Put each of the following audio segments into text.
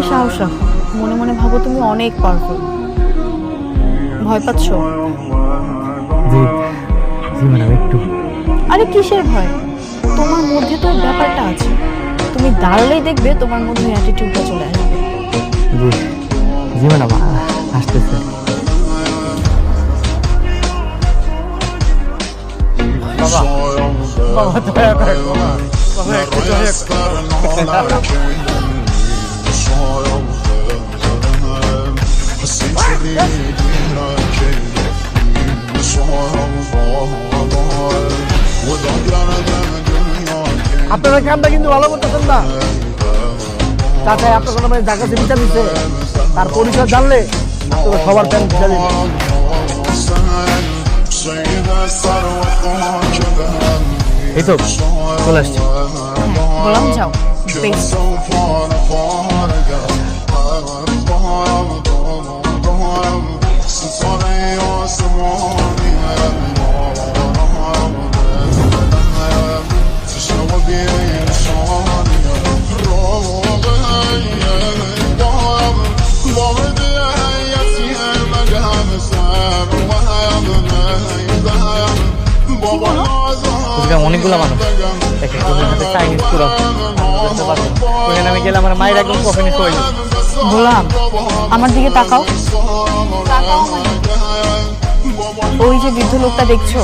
সাহস রাখো, মনে মনে ভাবো তুমি অনেক পাওয়ারফুল। ভয় পাচ্ছ? জি জি ম্যাডাম, একটু। আরে কিসের ভয়? তোমার মধ্যে তো ব্যাপারটা আছে। তুমি দাঁড়ালেই দেখবে তোমার মধ্যে অ্যাটিটিউডটা চলে আসবে। জি জি ম্যাডাম, আসতেছে। বাবা বাবা দয়া করে বাবা, বাবা একটু দয়া আপনারা কামটা কিন্তু ভালো করতেছেন না। চাচাই আপনার কোনো যার কাছে বিচার দিচ্ছে তার পরিচয় জানলে আপনারা সবার প্যান বিচার দিন। এই তো চলে আসছি। বললাম যাও বেশ। অনেকগুলো মানুষ চাইনিজ পুরো আমি গেলাম, আমার মায়ের একদম কফিনে শোয়। বললাম আমার দিকে তাকাও। ওই যে বৃদ্ধ লোকটা দেখছো,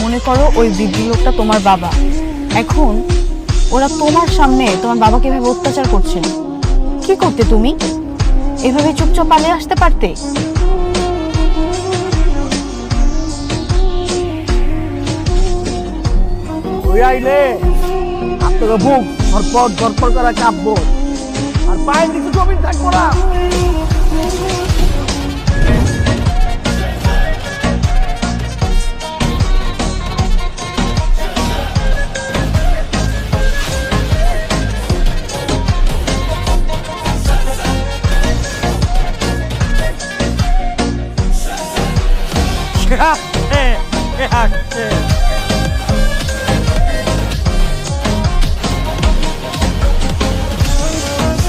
মনে করো ওই বৃদ্ধ লোকটা তোমার বাবা। এখন ওরা তোমার সামনে তোমার বাবাকে এভাবে অত্যাচার করছে, কি করতে তুমি? এভাবে চুপচাপ পালিয়ে আসতে পারতে। ওই আইলে আপনাকে বুক ধরপর ধরপর করা কাঁপবো, আর পায়ের নিচে জমিন থাকবো না।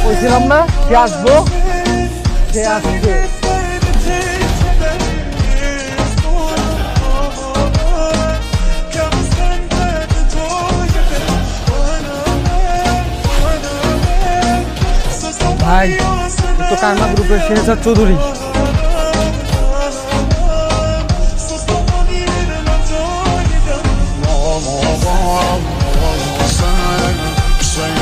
বলছিলাম না সে আসবো, সে আসছে। ভাই তো কারমা গ্রুপের শেহজাদ চৌধুরী।